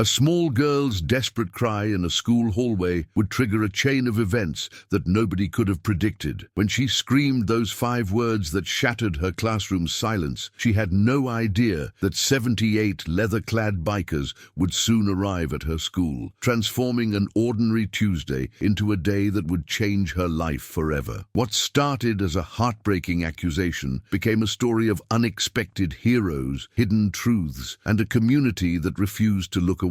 A small girl's desperate cry in a school hallway would trigger a chain of events that nobody could have predicted. When she screamed those 5 words that shattered her classroom's silence, she had no idea that 78 leather-clad bikers would soon arrive at her school, transforming an ordinary Tuesday into a day that would change her life forever. What started as a heartbreaking accusation became a story of unexpected heroes, hidden truths, and a community that refused to look away.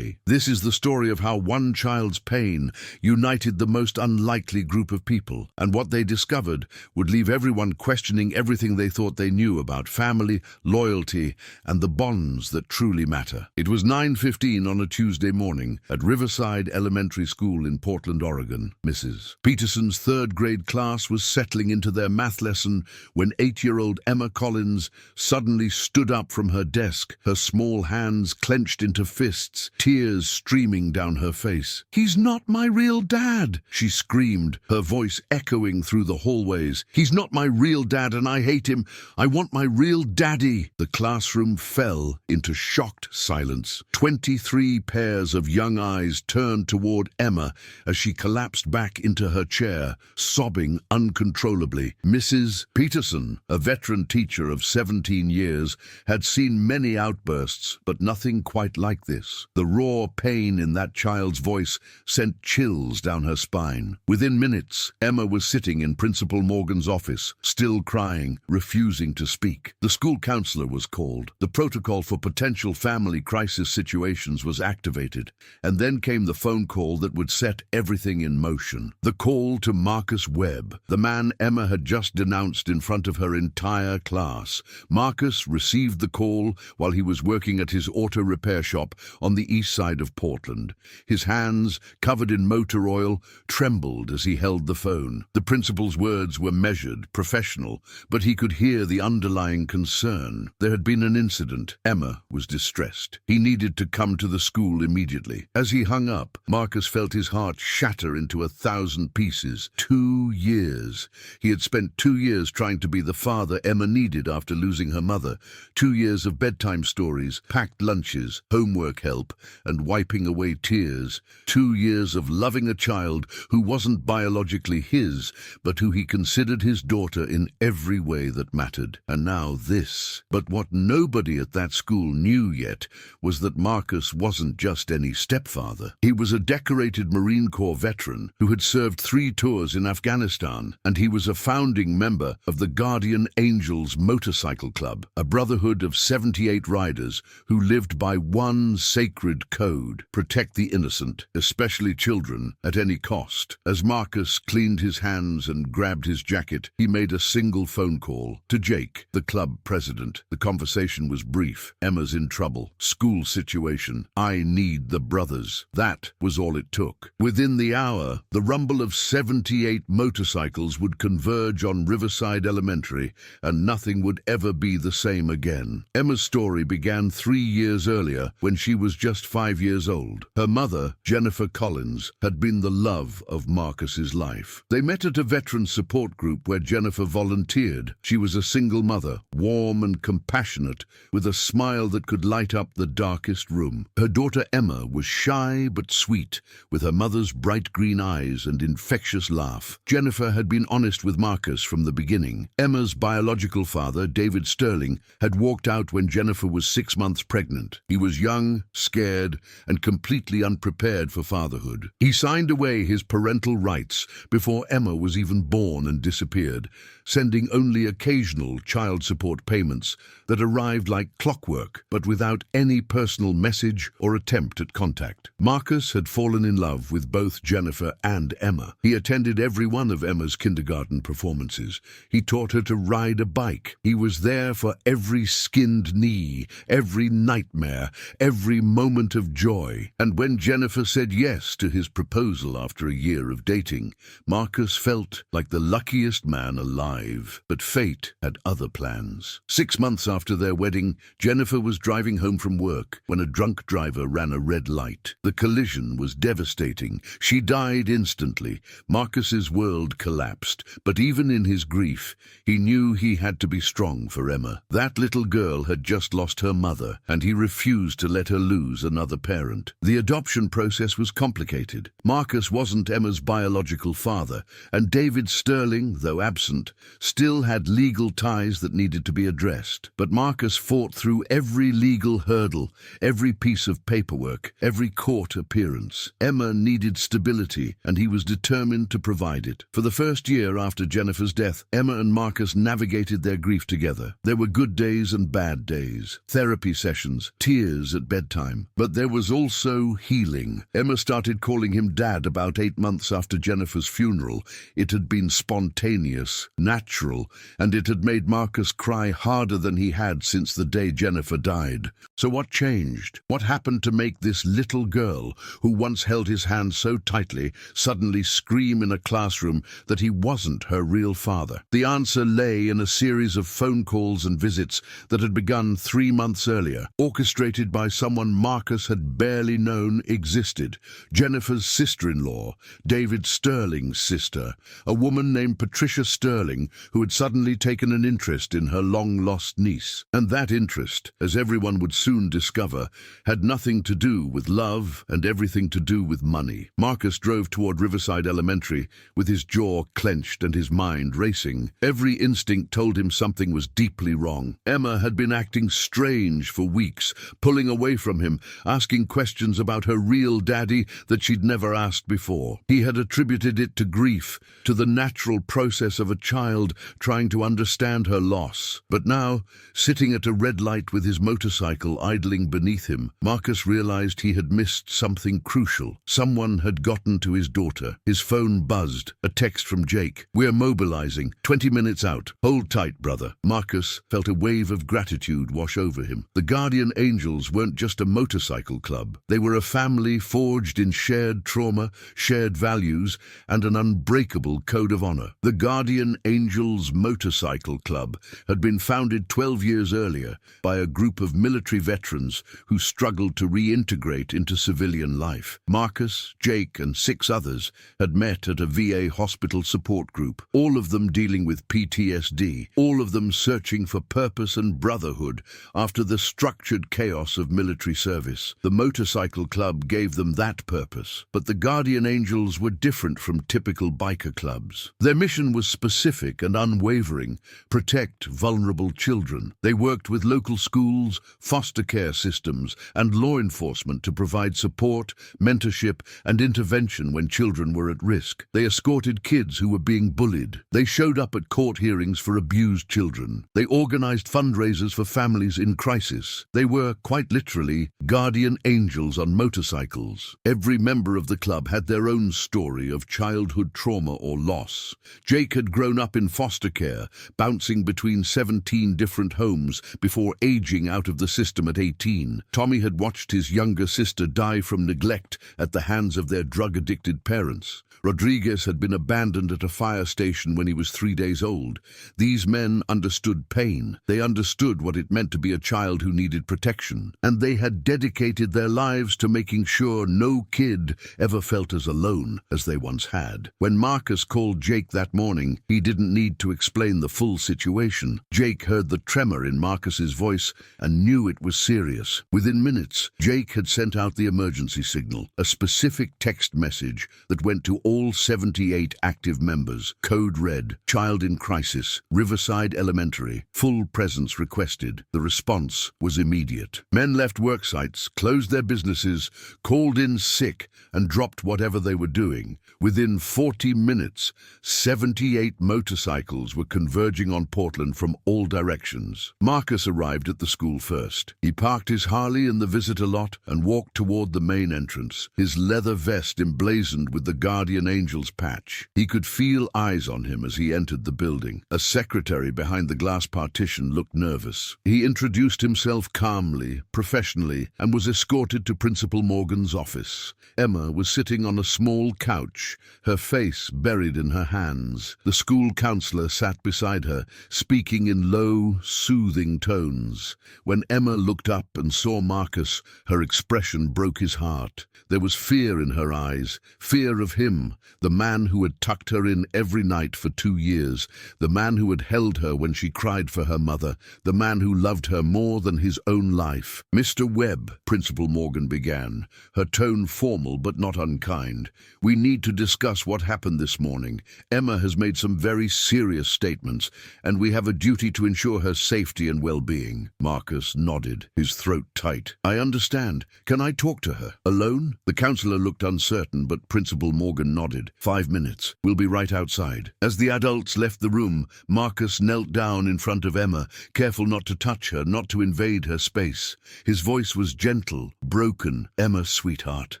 This is the story of how one child's pain united the most unlikely group of people, and what they discovered would leave everyone questioning everything they thought they knew about family, loyalty, and the bonds that truly matter. It was 9:15 on a Tuesday morning at Riverside Elementary School in Portland, Oregon. Mrs. Peterson's 3rd grade class was settling into their math lesson when 8-year-old Emma Collins suddenly stood up from her desk, her small hands clenched into fists, tears streaming down her face. "He's not my real dad," she screamed, her voice echoing through the hallways. "He's not my real dad and I hate him. I want my real daddy." The classroom fell into shocked silence. 23 pairs of young eyes turned toward Emma as she collapsed back into her chair, sobbing uncontrollably. Mrs. Peterson, a veteran teacher of 17 years, had seen many outbursts, but nothing quite like this. The raw pain in that child's voice sent chills down her spine. Within minutes, Emma was sitting in Principal Morgan's office, still crying, refusing to speak. The school counselor was called. The protocol for potential family crisis situations was activated, and then came the phone call that would set everything in motion. The call to Marcus Webb, the man Emma had just denounced in front of her entire class. Marcus received the call while he was working at his auto repair shop on the east side of Portland. His hands, covered in motor oil, trembled as he held the phone. The principal's words were measured, professional, but he could hear the underlying concern. There had been an incident. Emma was distressed. He needed to come to the school immediately. As he hung up, Marcus felt his heart shatter into 1,000 pieces. 2 years. He had spent 2 years trying to be the father Emma needed after losing her mother. 2 years of bedtime stories, packed lunches, homework help, and wiping away tears. 2 years of loving a child who wasn't biologically his, but who he considered his daughter in every way that mattered. And now this. But what nobody at that school knew yet was that Marcus wasn't just any stepfather. He was a decorated Marine Corps veteran who had served 3 tours in Afghanistan, and he was a founding member of the Guardian Angels Motorcycle Club, a brotherhood of 78 riders who lived by one sacred code: protect the innocent, especially children, at any cost. As Marcus cleaned his hands and grabbed his jacket, he made a single phone call to Jake, the club president. The conversation was brief. "Emma's in trouble. School situation. I need the brothers." That was all it took. Within the hour, the rumble of 78 motorcycles would converge on Riverside Elementary, and nothing would ever be the same again. Emma's story began 3 years earlier when she was just 5 years old. Her mother, Jennifer Collins, had been the love of Marcus's life. They met at a veteran support group where Jennifer volunteered. She was a single mother, warm and compassionate, with a smile that could light up the darkest room. Her daughter Emma was shy but sweet, with her mother's bright green eyes and infectious laugh. Jennifer had been honest with Marcus from the beginning. Emma's biological father, David Sterling, had walked out when Jennifer was 6 months pregnant. He was young, scared, and completely unprepared for fatherhood. He signed away his parental rights before Emma was even born and disappeared, sending only occasional child support payments that arrived like clockwork, but without any personal message or attempt at contact. Marcus had fallen in love with both Jennifer and Emma. He attended every one of Emma's kindergarten performances. He taught her to ride a bike. He was there for every skinned knee, every nightmare, every moment of joy. And when Jennifer said yes to his proposal after a year of dating, Marcus felt like the luckiest man alive. But fate had other plans. 6 months after their wedding, Jennifer was driving home from work when a drunk driver ran a red light. The collision was devastating. She died instantly. Marcus's world collapsed, but even in his grief, he knew he had to be strong for Emma. That little girl had just lost her mother, and he refused to let her lose lose another parent. The adoption process was complicated. Marcus wasn't Emma's biological father, and David Sterling, though absent, still had legal ties that needed to be addressed. But Marcus fought through every legal hurdle, every piece of paperwork, every court appearance. Emma needed stability, and he was determined to provide it. For the first year after Jennifer's death, Emma and Marcus navigated their grief together. There were good days and bad days, therapy sessions, tears at bedtime. But there was also healing. Emma started calling him Dad about 8 months after Jennifer's funeral. It had been spontaneous, natural, and it had made Marcus cry harder than he had since the day Jennifer died. So what changed? What happened to make this little girl, who once held his hand so tightly, suddenly scream in a classroom that he wasn't her real father? The answer lay in a series of phone calls and visits that had begun 3 months earlier, orchestrated by someone Marcus had barely known existed. Jennifer's sister-in-law, David Sterling's sister, a woman named Patricia Sterling, who had suddenly taken an interest in her long-lost niece. And that interest, as everyone would soon discover, had nothing to do with love and everything to do with money. Marcus drove toward Riverside Elementary with his jaw clenched and his mind racing. Every instinct told him something was deeply wrong. Emma had been acting strange for weeks, pulling away from him, asking questions about her real daddy that she'd never asked before. He had attributed it to grief, to the natural process of a child trying to understand her loss. But now, sitting at a red light with his motorcycle idling beneath him, Marcus realized he had missed something crucial. Someone had gotten to his daughter. His phone buzzed. A text from Jake. "We're mobilizing. 20 minutes out. Hold tight, brother." Marcus felt a wave of gratitude wash over him. The Guardian Angels weren't just a motorcycle club. They were a family forged in shared trauma, shared values, and an unbreakable code of honor. The Guardian Angels Motorcycle Club had been founded 12 years earlier by a group of military veterans who struggled to reintegrate into civilian life. Marcus, Jake, and 6 others had met at a VA hospital support group, all of them dealing with PTSD, all of them searching for purpose and brotherhood after the structured chaos of military service. The motorcycle club gave them that purpose, but the Guardian Angels were different from typical biker clubs. Their mission was specific and unwavering: protect vulnerable children. They worked with local schools, foster care systems, and law enforcement to provide support, mentorship, and intervention when children were at risk. They escorted kids who were being bullied. They showed up at court hearings for abused children. They organized fundraisers for families in crisis. They were, quite literally, guardian angels on motorcycles. Every member of the club had their own story of childhood trauma or loss. Jake had grown up in foster care, bouncing between 17 different homes before aging out of the system at 18. Tommy had watched his younger sister die from neglect at the hands of their drug-addicted parents. Rodriguez had been abandoned at a fire station when he was 3 days old. These men understood pain. They understood what it meant to be a child who needed protection. And they had dedicated their lives to making sure no kid ever felt as alone as they once had. When Marcus called Jake that morning, he didn't need to explain the full situation. Jake heard the tremor in Marcus's voice and knew it was serious. Within minutes, Jake had sent out the emergency signal, a specific text message that went to all 78 active members. Code red, child in crisis, Riverside Elementary, full presence requested. The response was immediate. Men left work sites, closed their businesses, called in sick, and dropped whatever they were doing. Within 40 minutes, 78 motorcycles were converging on Portland from all directions. Marcus arrived at the school first. He parked his Harley in the visitor lot and walked toward the main entrance, his leather vest emblazoned with the Guardian Angels patch. He could feel eyes on him as he entered the building. A secretary behind the glass partition looked nervous. He introduced himself calmly, professionally, and was escorted to Principal Morgan's office. Emma was sitting on a small couch, her face buried in her hands. The school counselor sat beside her, speaking in low, soothing tones. When Emma looked up and saw Marcus, her expression broke his heart. There was fear in her eyes, fear of him, the man who had tucked her in every night for 2 years, the man who had held her when she cried for her mother, the man who loved her more than his own life. "Mr. Webb," Webb, Principal Morgan began, her tone formal but not unkind. We need to discuss what happened this morning. Emma has made some very serious statements, and we have a duty to ensure her safety and well-being. Marcus nodded, his throat tight. I understand. Can I talk to her? Alone? The counselor looked uncertain, but Principal Morgan nodded. 5 minutes. We'll be right outside. As the adults left the room, Marcus knelt down in front of Emma, careful not to touch her, not to invade her space. His voice was gentle, broken. Emma, sweetheart,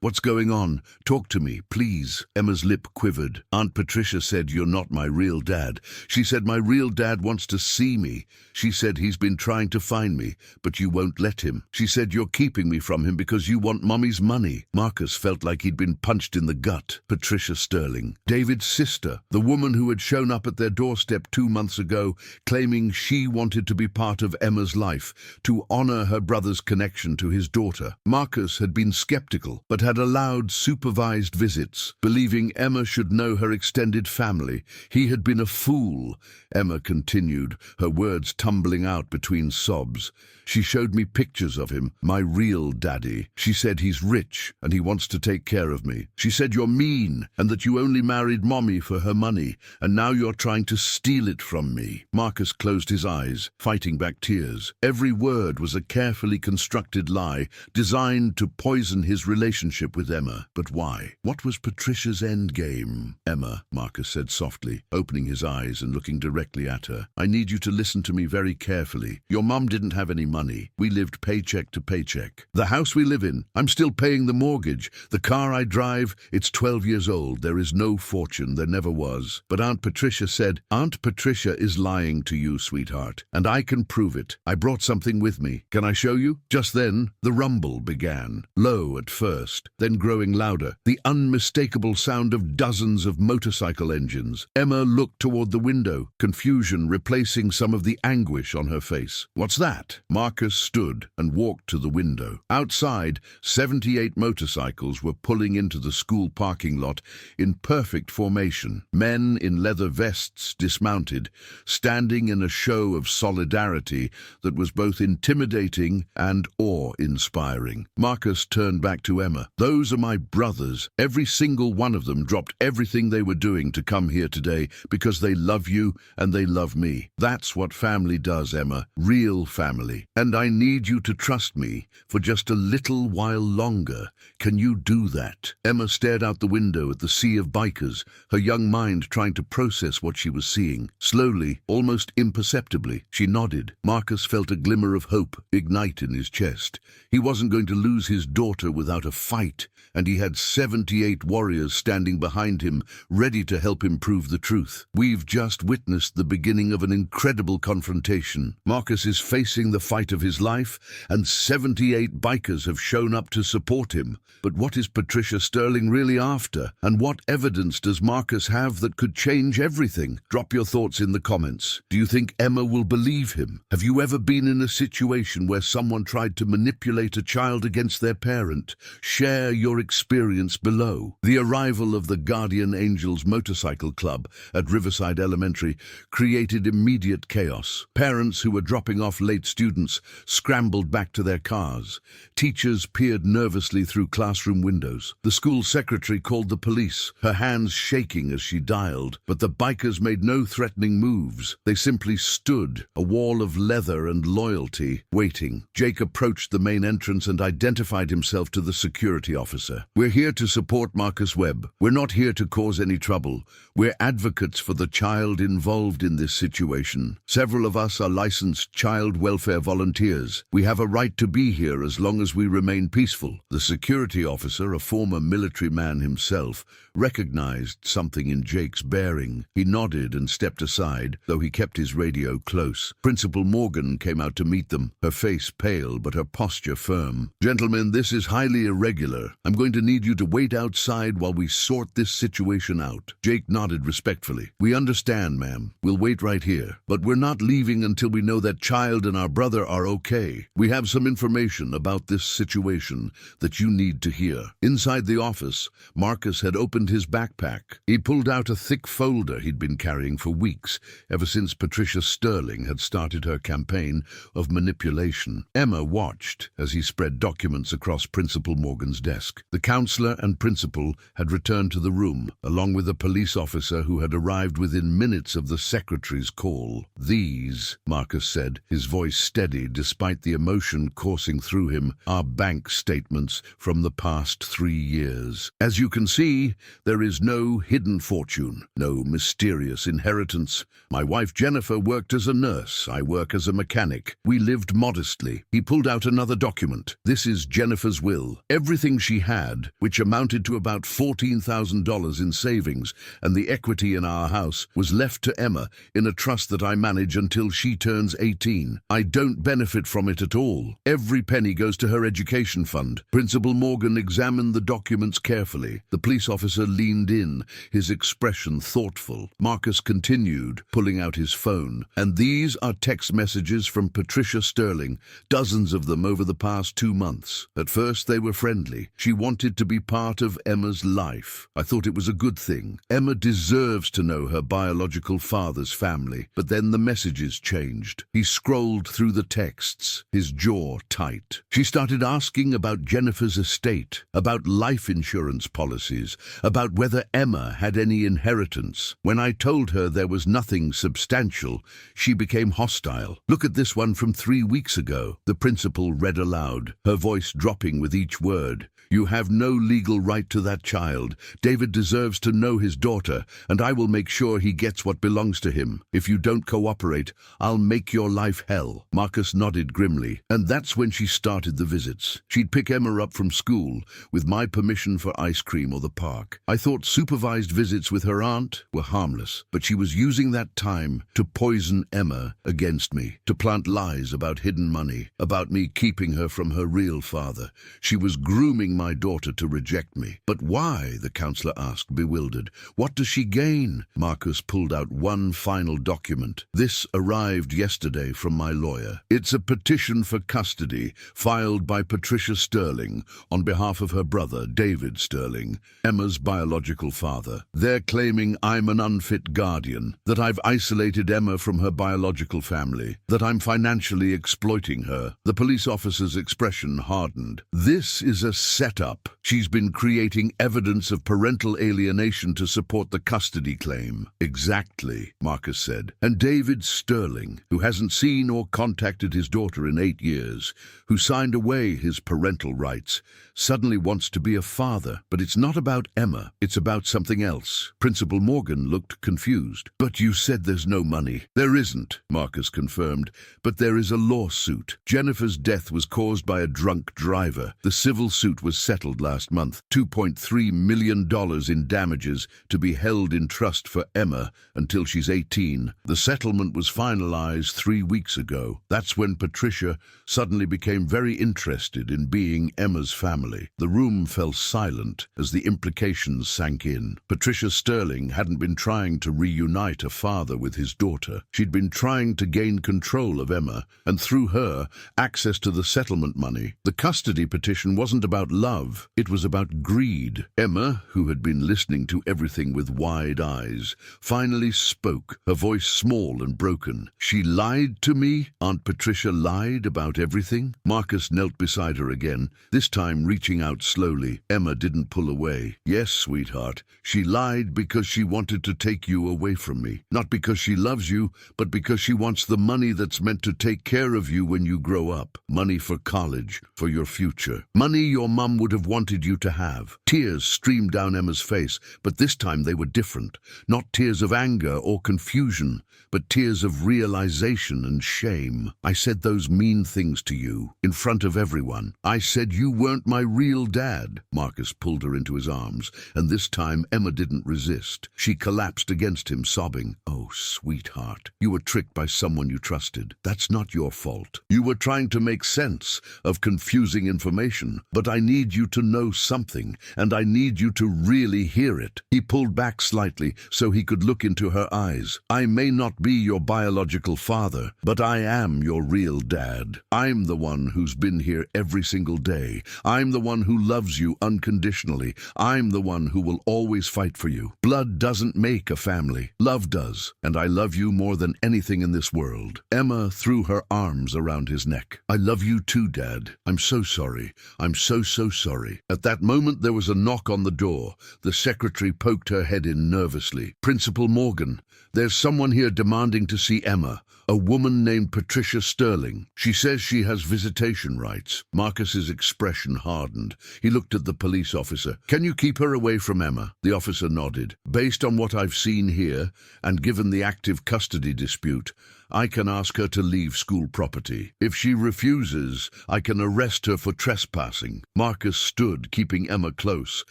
what's going on? Talk to me, please. Emma's lip quivered. Aunt Patricia said you're not my real dad. She said my real dad wants to see me. She said he's been trying to find me, but you won't let him. She said you're keeping me from him because you want Mommy's money. Marcus felt like he'd been punched in the gut. Patricia Sterling, David's sister, the woman who had shown up at their doorstep 2 months ago, claiming she wanted to be part of Emma's life, to honor her brother's connection to his daughter. Marcus had been skeptical, but had allowed supervised visits, believing Emma should know her extended family. He had been a fool. Emma continued, her words tumbling out between sobs. She showed me pictures of him, my real daddy. She said he's rich and he wants to take care of me. She said you're mean and that you only married Mommy for her money, and now you're trying to steal it from me. Marcus closed his eyes, fighting back tears. Every word was a carefully constructed lie, designed to poison his relationship with Emma. But why? What was Patricia's end game? Emma, Marcus said softly, opening his eyes and looking directly at her. I need you to listen to me very carefully. Your mum didn't have any money. We lived paycheck to paycheck. The house we live in, I'm still paying the mortgage. The car I drive, it's 12 years old. There is no fortune. There never was. But Aunt Patricia said, Aunt Patricia is lying to you, sweetheart, and I can prove it. I brought something with me. Can I show you? Just then, the rumble began. Low at first, then growing louder. The unmistakable sound of dozens of motorcycle engines. Emma looked toward the window, confusion replacing some of the anguish on her face. What's that? Marcus stood and walked to the window. Outside, 78 motorcycles were pulling into the school parking lot in perfect formation. Men in leather vests dismounted, standing in a show of solidarity that was both intimidating and awe-inspiring. Marcus turned back to Emma. Those are my brothers. Every single one of them dropped everything they were doing to come here today because they love you and they love me. That's what family does, Emma. Real family. And I need you to trust me for just a little while longer. Can you do that? Emma stared out the window at the sea of bikers, her young mind trying to process what she was seeing. Slowly, almost imperceptibly, she nodded. Marcus felt a glimmer of hope ignite in his chest. He wasn't going to lose his daughter without a fight, and he had 78 warriors standing behind him, ready to help him prove the truth. We've just witnessed the beginning of an incredible confrontation. Marcus is facing the fight of his life, and 78 bikers have shown up to support him. But what is Patricia Sterling really after? And what evidence does Marcus have that could change everything? Drop your thoughts in the comments. Do you think Emma will believe him? Have you ever been in a situation where someone tried to manipulate a child against their parent? Share your experience below. The arrival of the Guardian Angels Motorcycle Club at Riverside Elementary created immediate chaos. Parents who were dropping off late students scrambled back to their cars. Teachers peered nervously through classroom windows. The school secretary called the police, her hands shaking as she dialed. But the bikers made no threatening moves. They simply stood, a wall of leather and loyalty, waiting. Jake approached the main entrance and identified himself to the security officer. We're here to support Marcus Webb. We're not here to cause any trouble. We're advocates for the child involved in this situation. Several of us are licensed child welfare volunteers. We have a right to be here as long as we remain peaceful. The security officer, a former military man himself, recognized something in Jake's bearing. He nodded and stepped aside, though he kept his radio close. Principal Morgan came out to meet them, her face pale but her posture firm. Gentlemen, this is highly irregular. I'm going to need you to wait outside while we sort this situation out. Jake nodded respectfully. We understand, ma'am. We'll wait right here. But we're not leaving until we know that child and our brother are okay. We have some information about this situation that you need to hear." Inside the office, Marcus had opened his backpack. He pulled out a thick folder he'd been carrying for weeks, ever since Patricia Sterling had started her campaign of manipulation. Emma watched as he spread documents across Principal Morgan's desk. The counselor and principal had returned to the room, along with a police officer who had arrived within minutes of the secretary's call. "These," Marcus said, his voice steady despite the emotion coursing through him, "are bank statements from the past 3 years. As you can see, there is no hidden fortune, no mysterious inheritance. My wife Jennifer worked as a nurse. I work as a mechanic. We lived modestly." He pulled out another document. "This is Jennifer's will. Everything she had, which amounted to about $14,000 in savings, and the equity in our house, was left to Emma in a trust that I manage until she turns 18. I don't benefit from it at all. Every penny goes to her education fund." Principal Morgan examined the documents carefully. The police officer leaned in, his expression thoughtful. Marcus continued, pulling out his phone. "And these are text messages from Patricia Sterling, dozens of them over the past 2 months. At first they were friendly. She wanted to be part of Emma's life. I thought it was a good thing. Emma deserves to know her biological father's family." But then the messages changed. He scrolled through the texts, his jaw tight. She started asking about Jennifer's estate, about life insurance policies, about whether Emma had any inheritance. When I told her there was nothing substantial, she became hostile. "Look at this one from 3 weeks ago." The principal read aloud, her voice dropping with each word. "You have no legal right to that child. David deserves to know his daughter, and I will make sure he gets what belongs to him. If you don't cooperate, I'll make your life hell." Marcus nodded grimly. "And that's when she started the visits. She'd pick Emma up from school, with my permission for ice cream or the park. I thought supervised visits with her aunt were harmless, but she was using that time to poison Emma against me, to plant lies about hidden money, about me keeping her from her real father. She was grooming my daughter to reject me." "But why?" the counselor asked, bewildered. "What does she gain?" Marcus pulled out one final document. "This arrived yesterday from my lawyer. It's a petition for custody filed by Patricia Sterling on behalf of her brother, David Sterling, Emma's biological father. They're claiming I'm an unfit guardian, that I've isolated Emma from her biological family, that I'm financially exploiting her." The police officer's expression hardened. "This is a setup. She's been creating evidence of parental alienation to support the custody claim." "Exactly," Marcus said. "And David Sterling, who hasn't seen or contacted his daughter in 8 years, who signed away his parental rights, suddenly wants to be a father. But it's not about Emma. It's about something else." Principal Morgan looked confused. "But you said there's no money." "There isn't," Marcus confirmed, "but there is a lawsuit. Jennifer's death was caused by a drunk driver. The civil suit was settled last month. $2.3 million in damages to be held in trust for Emma until she's 18. The settlement was finalized 3 weeks ago. That's when Patricia suddenly became very interested in being Emma's family." The room fell silent as the implications sank in. Patricia Sterling hadn't been trying to reunite a father with his daughter. She'd been trying to gain control of Emma, and through her, access to the settlement money. The custody petition wasn't about love. It was about greed. Emma, who had been listening to everything with wide eyes, finally spoke, her voice small and broken. "She lied to me? Aunt Patricia lied about everything?" Marcus knelt beside her again, this time reaching out slowly. Emma didn't pull away. "Yes, sweetheart. She lied because she wanted to take you away from me. Not because she loves you, but because she wants the money that's meant to take care of you when you grow up. Money for college, for your future. Money your mum would have wanted you to have." Tears streamed down Emma's face, but this time they were different. Not tears of anger or confusion, but tears of realization and shame. "I said those mean things to you, in front of everyone. I said you weren't my real dad." Marcus pulled her into his arms, and this time Emma didn't resist. She collapsed against him, sobbing. "Oh, sweetheart, you were tricked by someone you trusted. That's not your fault. You were trying to make sense of confusing information, but I need need you to know something, and I need you to really hear it." He pulled back slightly so he could look into her eyes. "I may not be your biological father, but I am your real dad. I'm the one who's been here every single day. I'm the one who loves you unconditionally. I'm the one who will always fight for you. Blood doesn't make a family. Love does, and I love you more than anything in this world." Emma threw her arms around his neck. "I love you too, Dad. I'm so sorry. I'm so sorry." At that moment there was a knock on the door. The secretary poked her head in nervously. "Principal Morgan, there's someone here demanding to see Emma. A woman named Patricia Sterling. She says she has visitation rights." Marcus's expression hardened. He looked at the police officer. "Can you keep her away from Emma?" The officer nodded. "Based on what I've seen here, and given the active custody dispute, I can ask her to leave school property. If she refuses, I can arrest her for trespassing." Marcus stood, keeping Emma close.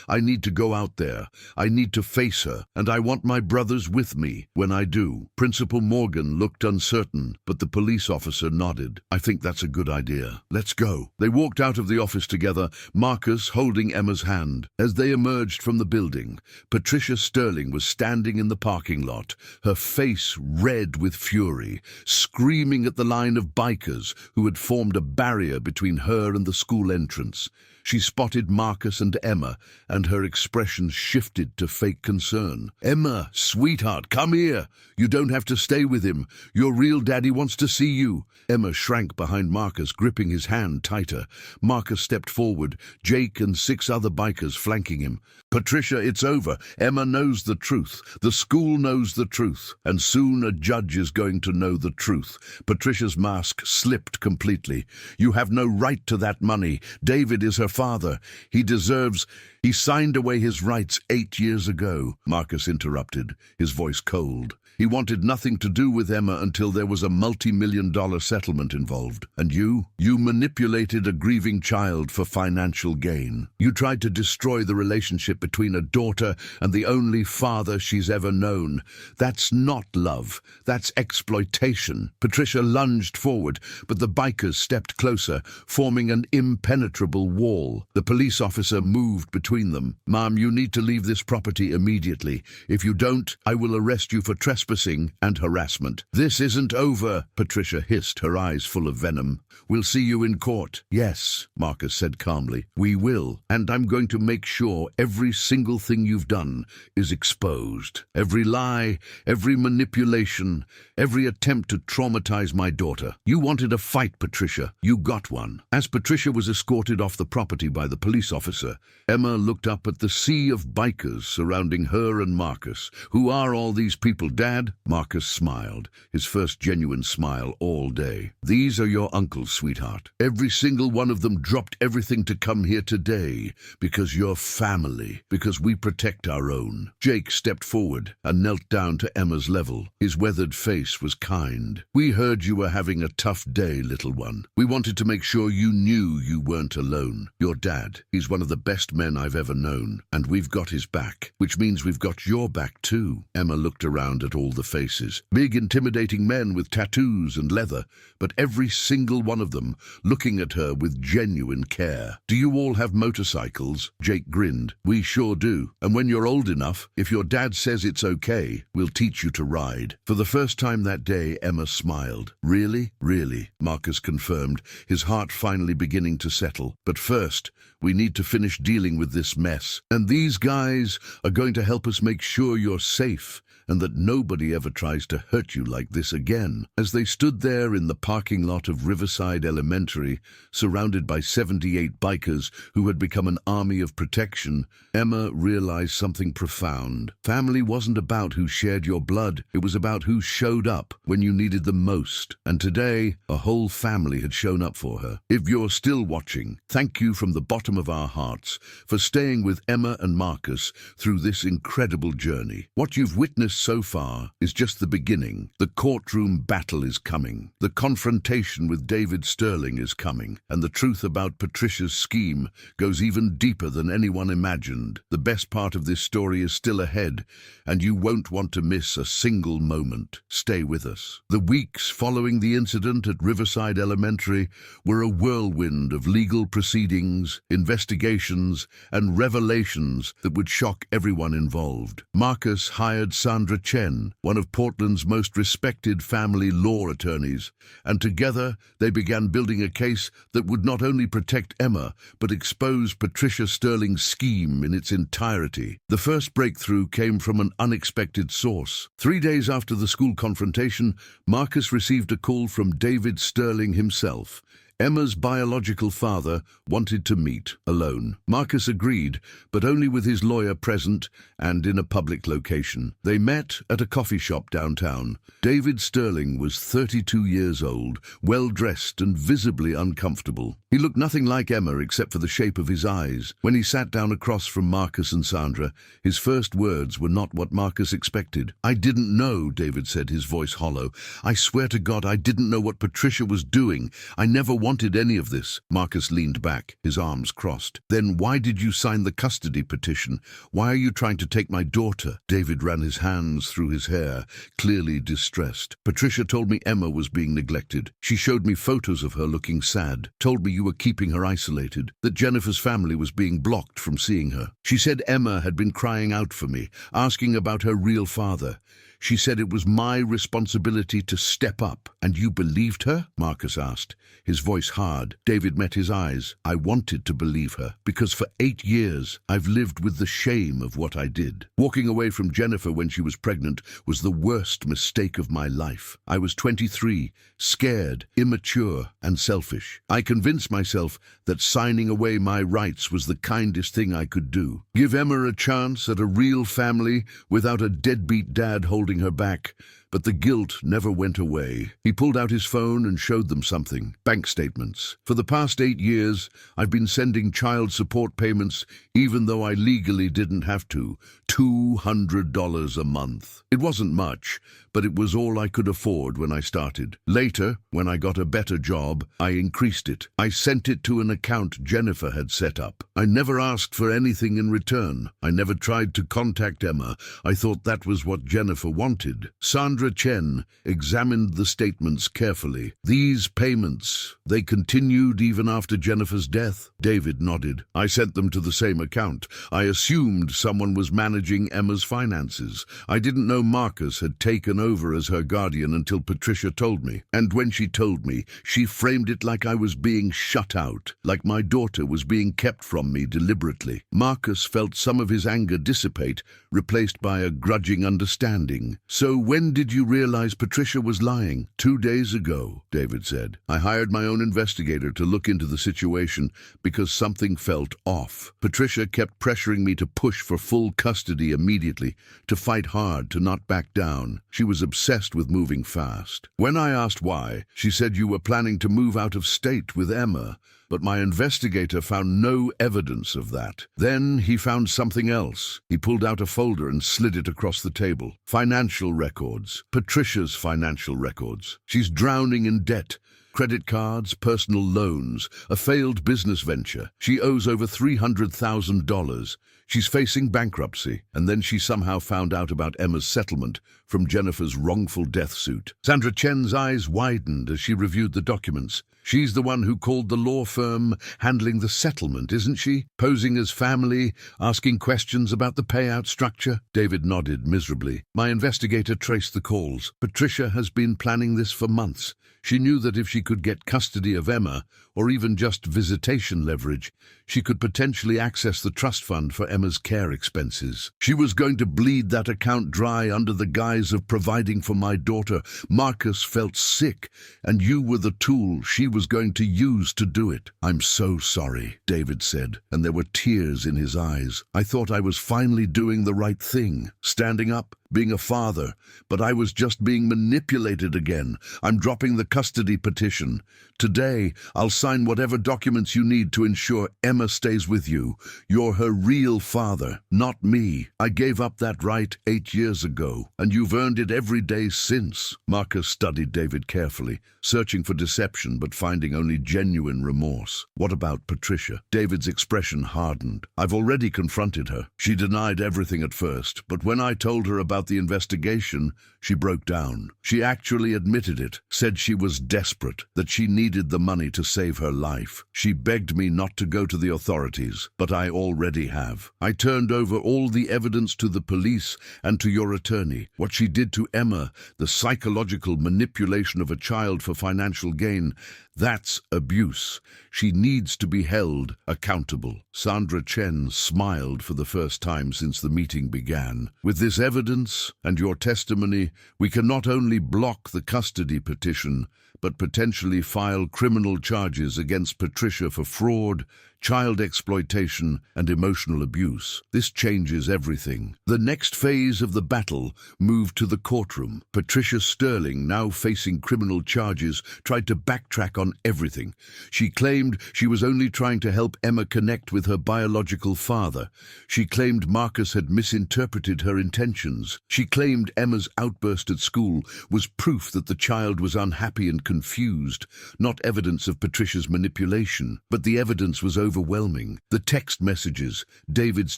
"I need to go out there. I need to face her, and I want my brothers with me when I do." Principal Morgan looked uncertain, but the police officer nodded. "I think that's a good idea. Let's go." They walked out of the office together, Marcus holding Emma's hand. As they emerged from the building, Patricia Sterling was standing in the parking lot, her face red with fury, screaming at the line of bikers who had formed a barrier between her and the school entrance. She spotted Marcus and Emma, and her expression shifted to fake concern. "Emma, sweetheart, come here. You don't have to stay with him. Your real daddy wants to see you." Emma shrank behind Marcus, gripping his hand tighter. Marcus stepped forward, Jake and 6 other bikers flanking him. "Patricia, it's over. Emma knows the truth. The school knows the truth. And soon a judge is going to know the truth." Patricia's mask slipped completely. "You have no right to that money. David is her father. He deserves... He signed away his rights 8 years ago." Marcus interrupted, his voice cold. "He wanted nothing to do with Emma until there was a multi-million-dollar settlement involved. And you manipulated a grieving child for financial gain. You tried to destroy the relationship between a daughter and the only father she's ever known. That's not love. That's exploitation." Patricia lunged forward, but the bikers stepped closer, forming an impenetrable wall. The police officer moved between them. "Ma'am, you need to leave this property immediately. If you don't, I will arrest you for trespassing and harassment." "This isn't over," Patricia hissed, her eyes full of venom. "We'll see you in court." "Yes," Marcus said calmly, "we will. And I'm going to make sure every single thing you've done is exposed. Every lie, every manipulation, every attempt to traumatize my daughter. You wanted a fight, Patricia. You got one." As Patricia was escorted off the property by the police officer, Emma looked up at the sea of bikers surrounding her and Marcus. "Who are all these people, Dad?" Marcus smiled, his first genuine smile all day. "These are your uncles, sweetheart. Every single one of them dropped everything to come here today because you're family, because we protect our own." Jake stepped forward and knelt down to Emma's level. His weathered face was kind. "We heard you were having a tough day, little one. We wanted to make sure you knew you weren't alone. Your dad, he's one of the best men I've ever known, and we've got his back, which means we've got your back too." Emma looked around at all the faces. Big, intimidating men with tattoos and leather, but every single one of them looking at her with genuine care. "Do you all have motorcycles?" Jake grinned. "We sure do. And when you're old enough, if your dad says it's okay, we'll teach you to ride." For the first time that day, Emma smiled. "Really? Really," Marcus confirmed, his heart finally beginning to settle. "But first, we need to finish dealing with this mess. And these guys are going to help us make sure you're safe and that nobody ever tries to hurt you like this again." As they stood there in the parking lot of Riverside Elementary, surrounded by 78 bikers who had become an army of protection, Emma realized something profound. Family wasn't about who shared your blood, it was about who showed up when you needed them most. And today, a whole family had shown up for her. If you're still watching, thank you from the bottom of our hearts for staying with Emma and Marcus through this incredible journey. What you've witnessed so far Emma is just the beginning. The courtroom battle is coming. The confrontation with David Sterling is coming. And the truth about Patricia's scheme goes even deeper than anyone imagined. The best part of this story is still ahead, and you won't want to miss a single moment. Stay with us. The weeks following the incident at Riverside Elementary were a whirlwind of legal proceedings, investigations, and revelations that would shock everyone involved. Marcus hired Sandra Chen, one of Portland's most respected family law attorneys, and together they began building a case that would not only protect Emma, but expose Patricia Sterling's scheme in its entirety. The first breakthrough came from an unexpected source. 3 days after the school confrontation, Marcus received a call from David Sterling himself. Emma's biological father wanted to meet alone. Marcus agreed, but only with his lawyer present and in a public location. They met at a coffee shop downtown. David Sterling was 32 years old, well-dressed and visibly uncomfortable. He looked nothing like Emma except for the shape of his eyes. When he sat down across from Marcus and Sandra, his first words were not what Marcus expected. "I didn't know," David said, his voice hollow. "I swear to God, I didn't know what Patricia was doing. I never wanted any of this." Marcus leaned back, his arms crossed. "Then why did you sign the custody petition? Why are you trying to take my daughter?" David ran his hands through his hair, clearly distressed. "Patricia told me Emma was being neglected. She showed me photos of her looking sad, told me you were keeping her isolated, that Jennifer's family was being blocked from seeing her. She said Emma had been crying out for me, asking about her real father. She said it was my responsibility to step up." "And you believed her?" Marcus asked, his voice hard. David met his eyes. "I wanted to believe her, because for 8 years I've lived with the shame of what I did. Walking away from Jennifer when she was pregnant was the worst mistake of my life. I was 23, scared, immature, and selfish. I convinced myself that signing away my rights was the kindest thing I could do. Give Emma a chance at a real family without a deadbeat dad holding her back." But the guilt never went away. He pulled out his phone and showed them something. Bank statements. "For the past 8 years, I've been sending child support payments even though I legally didn't have to. $200 a month. It wasn't much, but it was all I could afford when I started. Later, when I got a better job, I increased it. I sent it to an account Jennifer had set up. I never asked for anything in return. I never tried to contact Emma. I thought that was what Jennifer wanted." Sandra Chen examined the statements carefully. "These payments, they continued even after Jennifer's death?" David nodded. "I sent them to the same account. I assumed someone was managing Emma's finances. I didn't know Marcus had taken over as her guardian until Patricia told me. And when she told me, she framed it like I was being shut out, like my daughter was being kept from me deliberately." Marcus felt some of his anger dissipate, replaced by a grudging understanding. "So when did you realize Patricia was lying?" 2 days ago, David said. "I hired my own investigator to look into the situation because something felt off. Patricia kept pressuring me to push for full custody immediately, to fight hard, to not back down. She was obsessed with moving fast. When I asked why, she said you were planning to move out of state with Emma, but my investigator found no evidence of that. Then he found something else." He pulled out a folder and slid it across the table. "Financial records. Patricia's financial records. She's drowning in debt. Credit cards, personal loans, a failed business venture. She owes over $300,000. She's facing bankruptcy." And then she somehow found out about Emma's settlement from Jennifer's wrongful death suit. Sandra Chen's eyes widened as she reviewed the documents. "She's the one who called the law firm handling the settlement, isn't she? Posing as family, asking questions about the payout structure?" David nodded miserably. "My investigator traced the calls. Patricia has been planning this for months. She knew that if she could get custody of Emma, or even just visitation leverage, she could potentially access the trust fund for Emma's care expenses. She was going to bleed that account dry under the guise of providing for my daughter. Marcus felt sick, and you were the tool she was going to use to do it." "I'm so sorry," David said, and there were tears in his eyes. "I thought I was finally doing the right thing, standing up, being a father, but I was just being manipulated again. I'm dropping the custody petition. Today, I'll sign whatever documents you need to ensure Emma Emma stays with you. You're her real father, not me. I gave up that right 8 years ago, and you've earned it every day since." Marcus studied David carefully, searching for deception but finding only genuine remorse. "What about Patricia?" David's expression hardened. "I've already confronted her. She denied everything at first, but when I told her about the investigation, she broke down. She actually admitted it, said she was desperate, that she needed the money to save her life. She begged me not to go to the authorities, but I already have. I turned over all the evidence to the police and to your attorney. What she did to Emma, the psychological manipulation of a child for financial gain, that's abuse. She needs to be held accountable." Sandra Chen smiled for the first time since the meeting began. "With this evidence and your testimony, we can not only block the custody petition, but potentially file criminal charges against Patricia for fraud, child exploitation, and emotional abuse. This changes everything." The next phase of the battle moved to the courtroom. Patricia Sterling, now facing criminal charges, tried to backtrack on everything. She claimed she was only trying to help Emma connect with her biological father. She claimed Marcus had misinterpreted her intentions. She claimed Emma's outburst at school was proof that the child was unhappy and confused, not evidence of Patricia's manipulation. But the evidence was overwhelming. The text messages, David's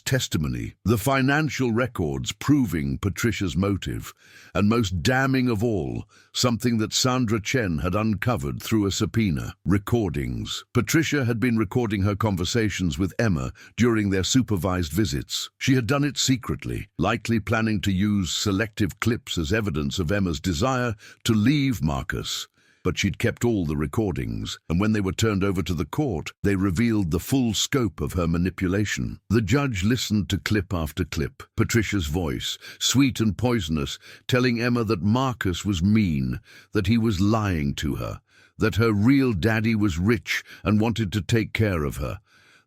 testimony, the financial records proving Patricia's motive, and most damning of all, something that Sandra Chen had uncovered through a subpoena: recordings. Patricia had been recording her conversations with Emma during their supervised visits. She had done it secretly, likely planning to use selective clips as evidence of Emma's desire to leave Marcus. But she'd kept all the recordings, and when they were turned over to the court, they revealed the full scope of her manipulation. The judge listened to clip after clip. Patricia's voice, sweet and poisonous, telling Emma that Marcus was mean, that he was lying to her, that her real daddy was rich and wanted to take care of her,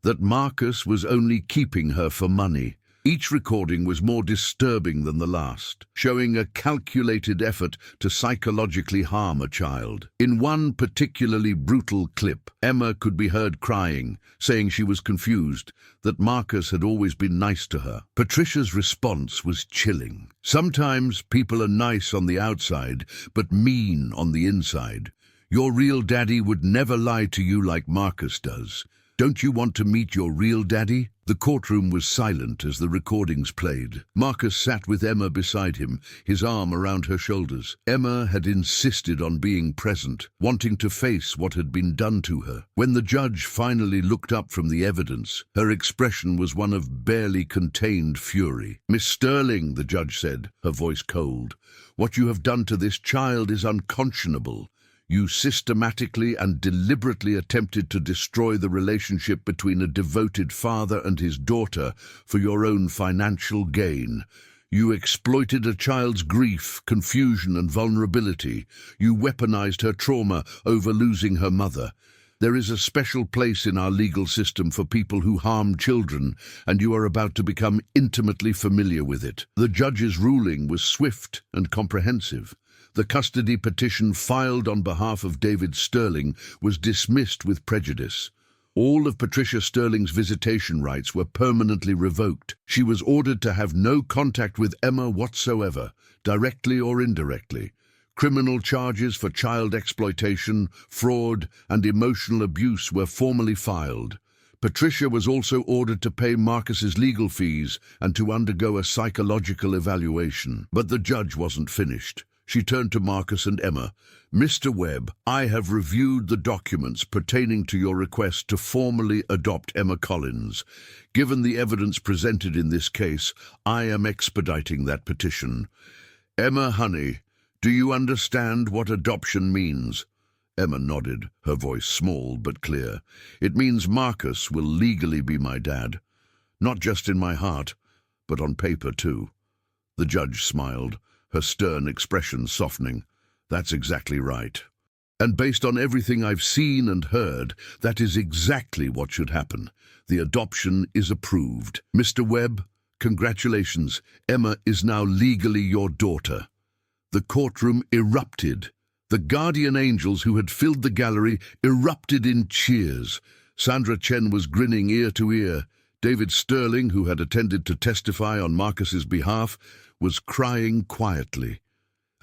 that Marcus was only keeping her for money. Each recording was more disturbing than the last, showing a calculated effort to psychologically harm a child. In one particularly brutal clip, Emma could be heard crying, saying she was confused, that Marcus had always been nice to her. Patricia's response was chilling. "Sometimes people are nice on the outside, but mean on the inside. Your real daddy would never lie to you like Marcus does. Don't you want to meet your real daddy?" The courtroom was silent as the recordings played. Marcus sat with Emma beside him, his arm around her shoulders. Emma had insisted on being present, wanting to face what had been done to her. When the judge finally looked up from the evidence, her expression was one of barely contained fury. "Miss Sterling," the judge said, her voice cold, "what you have done to this child is unconscionable. You systematically and deliberately attempted to destroy the relationship between a devoted father and his daughter for your own financial gain. You exploited a child's grief, confusion, and vulnerability. You weaponized her trauma over losing her mother. There is a special place in our legal system for people who harm children, and you are about to become intimately familiar with it." The judge's ruling was swift and comprehensive. The custody petition filed on behalf of David Sterling was dismissed with prejudice. All of Patricia Sterling's visitation rights were permanently revoked. She was ordered to have no contact with Emma whatsoever, directly or indirectly. Criminal charges for child exploitation, fraud, and emotional abuse were formally filed. Patricia was also ordered to pay Marcus's legal fees and to undergo a psychological evaluation. But the judge wasn't finished. She turned to Marcus and Emma. "Mr. Webb, I have reviewed the documents pertaining to your request to formally adopt Emma Collins. Given the evidence presented in this case, I am expediting that petition. Emma, honey, do you understand what adoption means?" Emma nodded, her voice small but clear. "It means Marcus will legally be my dad. Not just in my heart, but on paper too." The judge smiled, her stern expression softening. "That's exactly right. And based on everything I've seen and heard, that is exactly what should happen. The adoption is approved. Mr. Webb, congratulations. Emma is now legally your daughter." The courtroom erupted. The guardian angels who had filled the gallery erupted in cheers. Sandra Chen was grinning ear to ear. David Sterling, who had attended to testify on Marcus's behalf, was crying quietly,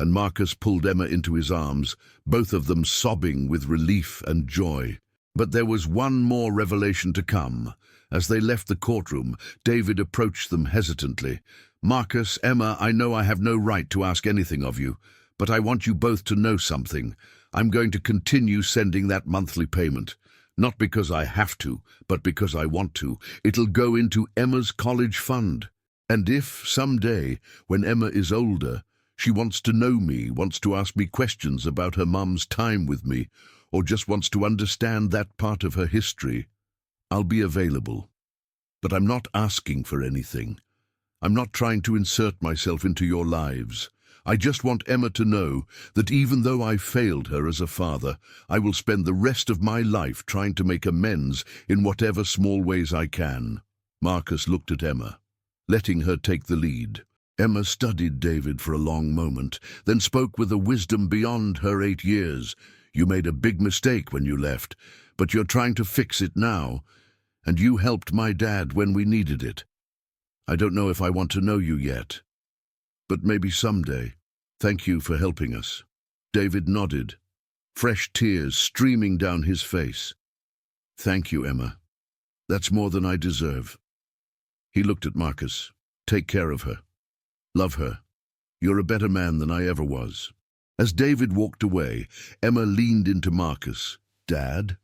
and Marcus pulled Emma into his arms, both of them sobbing with relief and joy. But there was one more revelation to come. As they left the courtroom, David approached them hesitantly. "Marcus, Emma, I know I have no right to ask anything of you, but I want you both to know something. I'm going to continue sending that monthly payment. Not because I have to, but because I want to. It'll go into Emma's college fund. And if, someday, when Emma is older, she wants to know me, wants to ask me questions about her mum's time with me, or just wants to understand that part of her history, I'll be available. But I'm not asking for anything. I'm not trying to insert myself into your lives. I just want Emma to know that even though I failed her as a father, I will spend the rest of my life trying to make amends in whatever small ways I can." Marcus looked at Emma, letting her take the lead. Emma studied David for a long moment, then spoke with a wisdom beyond her 8 years. "You made a big mistake when you left, but you're trying to fix it now, and you helped my dad when we needed it. I don't know if I want to know you yet, but maybe someday. Thank you for helping us." David nodded, fresh tears streaming down his face. "Thank you, Emma. That's more than I deserve." He looked at Marcus. "Take care of her. Love her. You're a better man than I ever was." As David walked away, Emma leaned into Marcus. "Dad,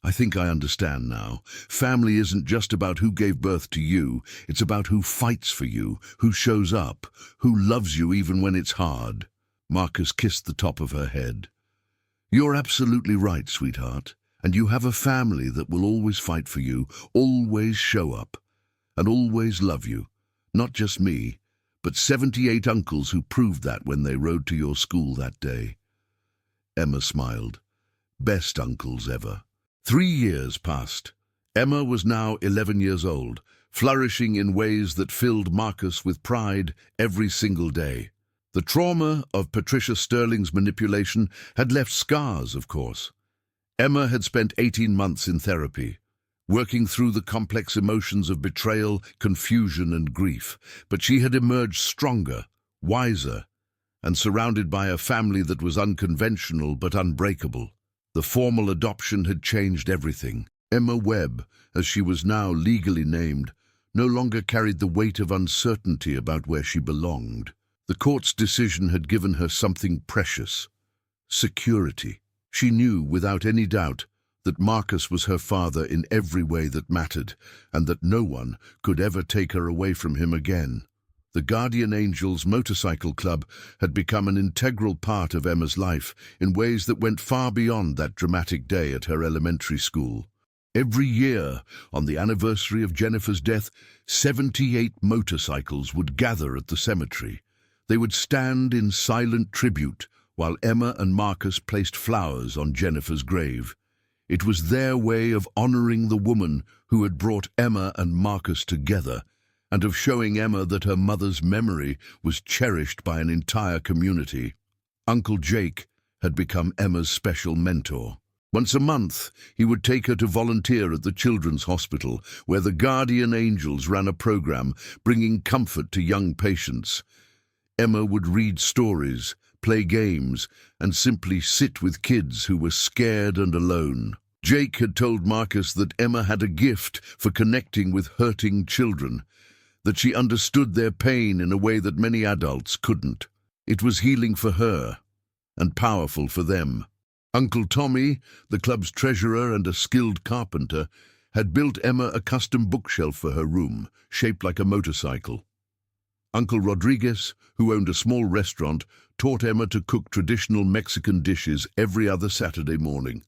I think I understand now. Family isn't just about who gave birth to you. It's about who fights for you, who shows up, who loves you even when it's hard." Marcus kissed the top of her head. "You're absolutely right, sweetheart. And you have a family that will always fight for you, always show up, and always love you. Not just me, but 78 uncles who proved that when they rode to your school that day." Emma smiled. Best uncles ever. 3 years passed. Emma was now 11 years old, flourishing in ways that filled Marcus with pride every single day. The trauma of Patricia Sterling's manipulation had left scars, of course. Emma had spent 18 months in therapy, working through the complex emotions of betrayal, confusion, and grief, but she had emerged stronger, wiser, and surrounded by a family that was unconventional but unbreakable. The formal adoption had changed everything. Emma Webb, as she was now legally named, no longer carried the weight of uncertainty about where she belonged. The court's decision had given her something precious: security. She knew, without any doubt, that Marcus was her father in every way that mattered, and that no one could ever take her away from him again. The Guardian Angels Motorcycle Club had become an integral part of Emma's life in ways that went far beyond that dramatic day at her elementary school. Every year, on the anniversary of Jennifer's death, 78 motorcycles would gather at the cemetery. They would stand in silent tribute while Emma and Marcus placed flowers on Jennifer's grave. It was their way of honoring the woman who had brought Emma and Marcus together, and of showing Emma that her mother's memory was cherished by an entire community. Uncle Jake had become Emma's special mentor. Once a month, he would take her to volunteer at the Children's Hospital, where the Guardian Angels ran a program bringing comfort to young patients. Emma would read stories, play games, and simply sit with kids who were scared and alone. Jake had told Marcus that Emma had a gift for connecting with hurting children, that she understood their pain in a way that many adults couldn't. It was healing for her, and powerful for them. Uncle Tommy, the club's treasurer and a skilled carpenter, had built Emma a custom bookshelf for her room, shaped like a motorcycle. Uncle Rodriguez, who owned a small restaurant, taught Emma to cook traditional Mexican dishes every other Saturday morning,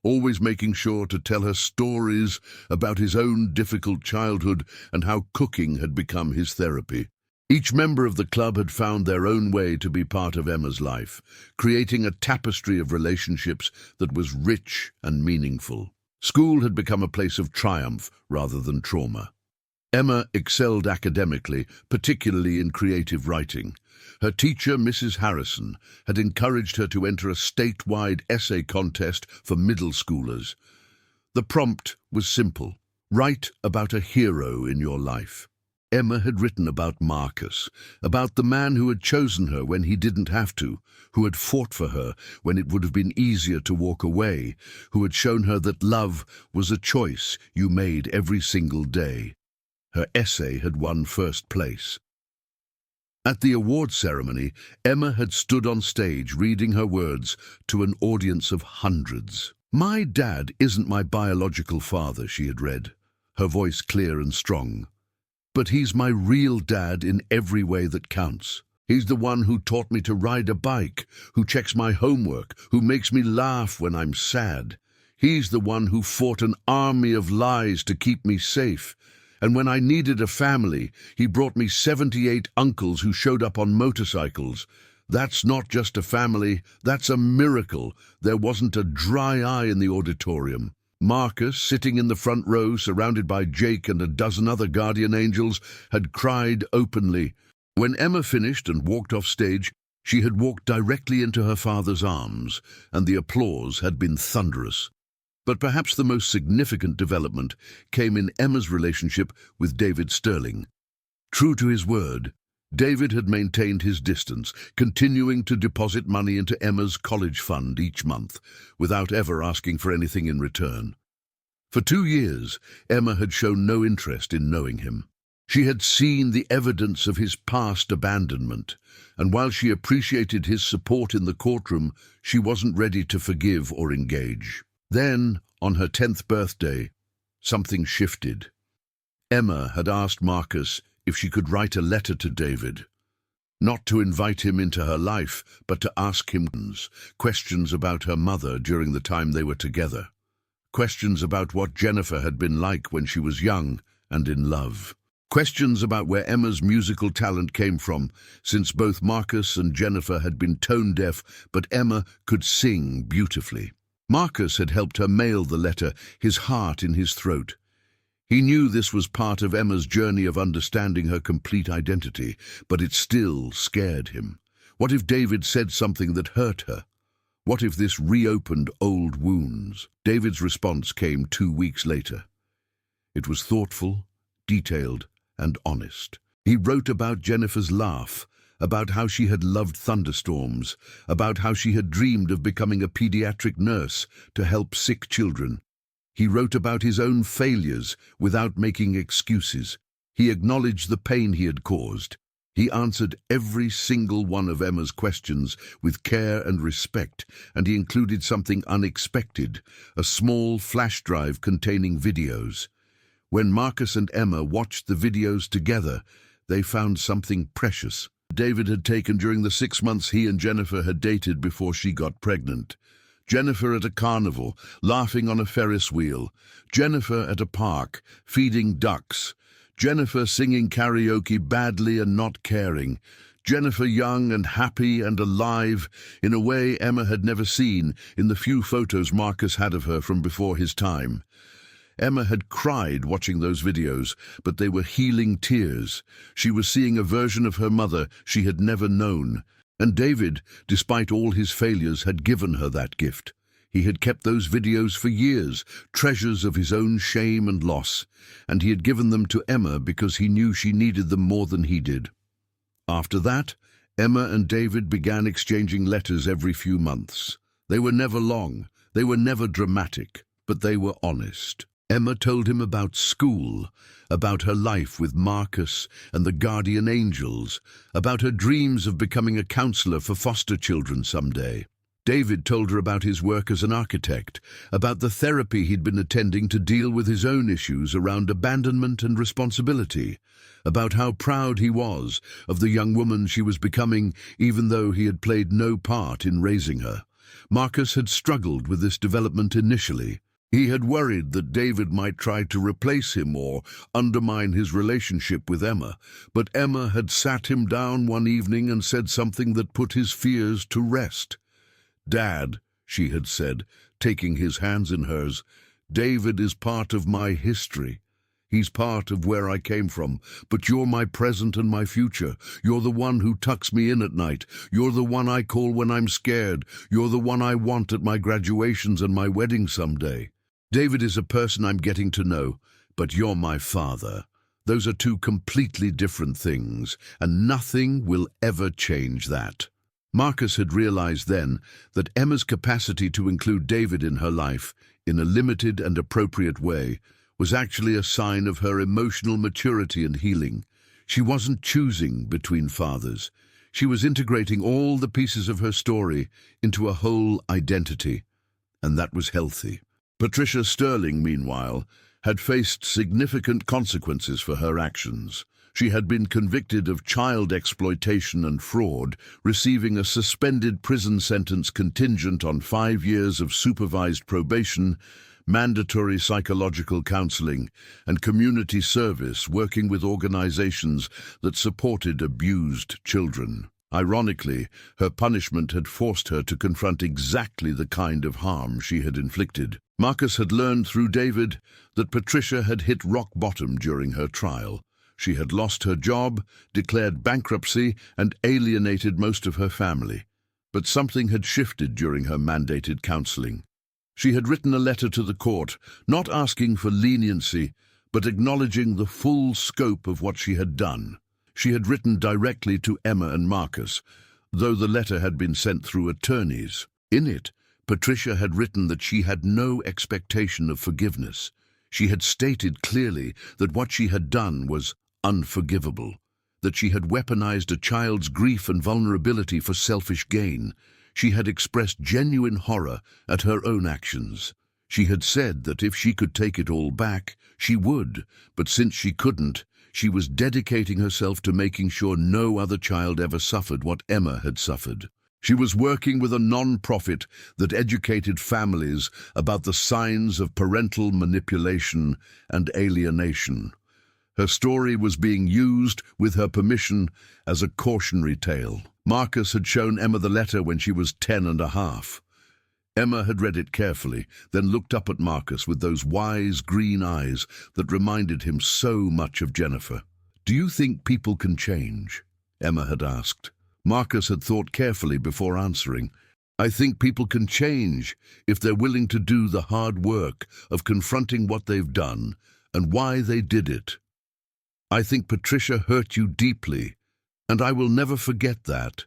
always making sure to tell her stories about his own difficult childhood and how cooking had become his therapy. Each member of the club had found their own way to be part of Emma's life, creating a tapestry of relationships that was rich and meaningful. School had become a place of triumph rather than trauma. Emma excelled academically, particularly in creative writing. Her teacher, Mrs. Harrison, had encouraged her to enter a statewide essay contest for middle schoolers. The prompt was simple. Write about a hero in your life. Emma had written about Marcus, about the man who had chosen her when he didn't have to, who had fought for her when it would have been easier to walk away, who had shown her that love was a choice you made every single day. Her essay had won first place. At the awards ceremony, Emma had stood on stage reading her words to an audience of hundreds. "My dad isn't my biological father," she had read, her voice clear and strong. "But he's my real dad in every way that counts. He's the one who taught me to ride a bike, who checks my homework, who makes me laugh when I'm sad. He's the one who fought an army of lies to keep me safe. And when I needed a family, he brought me 78 uncles who showed up on motorcycles. That's not just a family, that's a miracle. There wasn't a dry eye in the auditorium." Marcus, sitting in the front row, surrounded by Jake and a dozen other guardian angels, had cried openly. When Emma finished and walked off stage, she had walked directly into her father's arms, and the applause had been thunderous. But perhaps the most significant development came in Emma's relationship with David Sterling. True to his word, David had maintained his distance, continuing to deposit money into Emma's college fund each month, without ever asking for anything in return. For 2 years, Emma had shown no interest in knowing him. She had seen the evidence of his past abandonment, and while she appreciated his support in the courtroom, she wasn't ready to forgive or engage. Then, on her 10th birthday, something shifted. Emma had asked Marcus if she could write a letter to David, not to invite him into her life, but to ask him questions about her mother during the time they were together, questions about what Jennifer had been like when she was young and in love, questions about where Emma's musical talent came from, since both Marcus and Jennifer had been tone deaf, but Emma could sing beautifully. Marcus had helped her mail the letter, his heart in his throat. He knew this was part of Emma's journey of understanding her complete identity, but it still scared him. What if David said something that hurt her? What if this reopened old wounds? David's response came 2 weeks later. It was thoughtful, detailed, and honest. He wrote about Jennifer's laugh, about how she had loved thunderstorms, about how she had dreamed of becoming a pediatric nurse to help sick children. He wrote about his own failures without making excuses. He acknowledged the pain he had caused. He answered every single one of Emma's questions with care and respect, and he included something unexpected, a small flash drive containing videos. When Marcus and Emma watched the videos together, they found something precious. David had taken during the 6 months he and Jennifer had dated before she got pregnant. Jennifer at a carnival, laughing on a Ferris wheel. Jennifer at a park, feeding ducks. Jennifer singing karaoke badly and not caring. Jennifer young and happy and alive, in a way Emma had never seen in the few photos Marcus had of her from before his time. Emma had cried watching those videos, but they were healing tears. She was seeing a version of her mother she had never known. And David, despite all his failures, had given her that gift. He had kept those videos for years, treasures of his own shame and loss, and he had given them to Emma because he knew she needed them more than he did. After that, Emma and David began exchanging letters every few months. They were never long, they were never dramatic, but they were honest. Emma told him about school, about her life with Marcus and the guardian angels, about her dreams of becoming a counselor for foster children someday. David told her about his work as an architect, about the therapy he'd been attending to deal with his own issues around abandonment and responsibility, about how proud he was of the young woman she was becoming, even though he had played no part in raising her. Marcus had struggled with this development initially. He had worried that David might try to replace him or undermine his relationship with Emma, but Emma had sat him down one evening and said something that put his fears to rest. "Dad," she had said, taking his hands in hers, "David is part of my history. He's part of where I came from, but you're my present and my future. You're the one who tucks me in at night. You're the one I call when I'm scared. You're the one I want at my graduations and my wedding someday." David is a person I'm getting to know, but you're my father. Those are two completely different things, and nothing will ever change that. Marcus had realized then that Emma's capacity to include David in her life, in a limited and appropriate way, was actually a sign of her emotional maturity and healing. She wasn't choosing between fathers. She was integrating all the pieces of her story into a whole identity, and that was healthy. Patricia Sterling, meanwhile, had faced significant consequences for her actions. She had been convicted of child exploitation and fraud, receiving a suspended prison sentence contingent on 5 years of supervised probation, mandatory psychological counseling, and community service working with organizations that supported abused children. Ironically, her punishment had forced her to confront exactly the kind of harm she had inflicted. Marcus had learned through David that Patricia had hit rock bottom during her trial. She had lost her job, declared bankruptcy, and alienated most of her family. But something had shifted during her mandated counseling. She had written a letter to the court, not asking for leniency, but acknowledging the full scope of what she had done. She had written directly to Emma and Marcus, though the letter had been sent through attorneys. In it, Patricia had written that she had no expectation of forgiveness. She had stated clearly that what she had done was unforgivable, that she had weaponized a child's grief and vulnerability for selfish gain. She had expressed genuine horror at her own actions. She had said that if she could take it all back, she would, but since she couldn't, she was dedicating herself to making sure no other child ever suffered what Emma had suffered. She was working with a non-profit that educated families about the signs of parental manipulation and alienation. Her story was being used, with her permission, as a cautionary tale. Marcus had shown Emma the letter when she was 10 and a half. Emma had read it carefully, then looked up at Marcus with those wise green eyes that reminded him so much of Jennifer. "Do you think people can change?" Emma had asked. Marcus had thought carefully before answering. "I think people can change if they're willing to do the hard work of confronting what they've done and why they did it. I think Patricia hurt you deeply, and I will never forget that.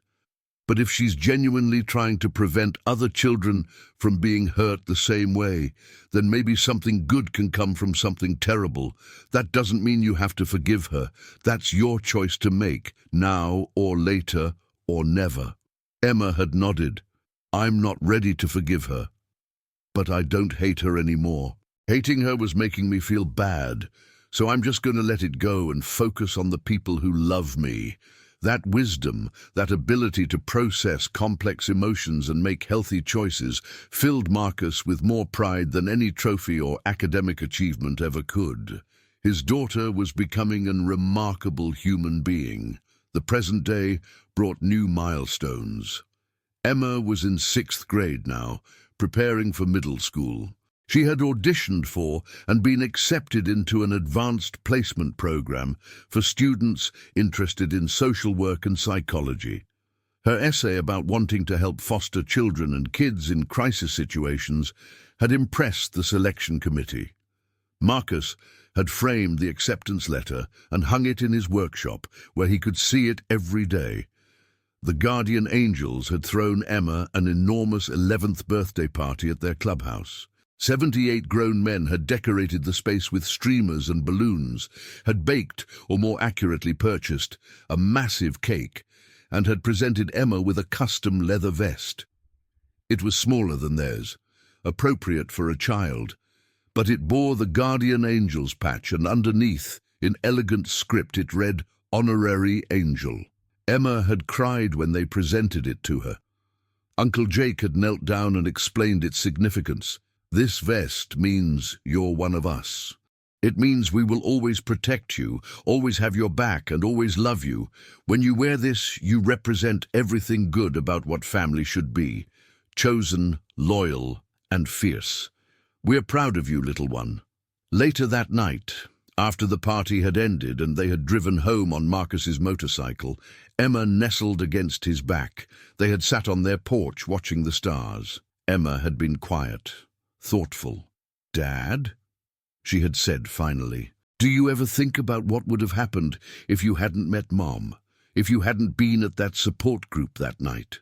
But if she's genuinely trying to prevent other children from being hurt the same way, then maybe something good can come from something terrible. That doesn't mean you have to forgive her. That's your choice to make, now or later or never." Emma had nodded. "I'm not ready to forgive her, but I don't hate her anymore. Hating her was making me feel bad, so I'm just going to let it go and focus on the people who love me." That wisdom, that ability to process complex emotions and make healthy choices, filled Marcus with more pride than any trophy or academic achievement ever could. His daughter was becoming a remarkable human being. The present day brought new milestones. Emma was in 6th grade now, preparing for middle school. She had auditioned for and been accepted into an advanced placement program for students interested in social work and psychology. Her essay about wanting to help foster children and kids in crisis situations had impressed the selection committee. Marcus had framed the acceptance letter and hung it in his workshop, where he could see it every day. The guardian angels had thrown Emma an enormous 11th birthday party at their clubhouse. 78 grown men had decorated the space with streamers and balloons, had baked, or more accurately purchased, a massive cake, and had presented Emma with a custom leather vest. It was smaller than theirs, appropriate for a child, but it bore the Guardian Angels patch, and underneath, in elegant script, it read, "Honorary Angel." Emma had cried when they presented it to her. Uncle Jake had knelt down and explained its significance. "This vest means you're one of us. It means we will always protect you, always have your back, and always love you. When you wear this, you represent everything good about what family should be. Chosen, loyal, and fierce. We're proud of you, little one." Later that night, after the party had ended and they had driven home on Marcus's motorcycle, Emma nestled against his back. They had sat on their porch watching the stars. Emma had been quiet, thoughtful. "Dad," she had said finally, "do you ever think about what would have happened if you hadn't met Mom, if you hadn't been at that support group that night?"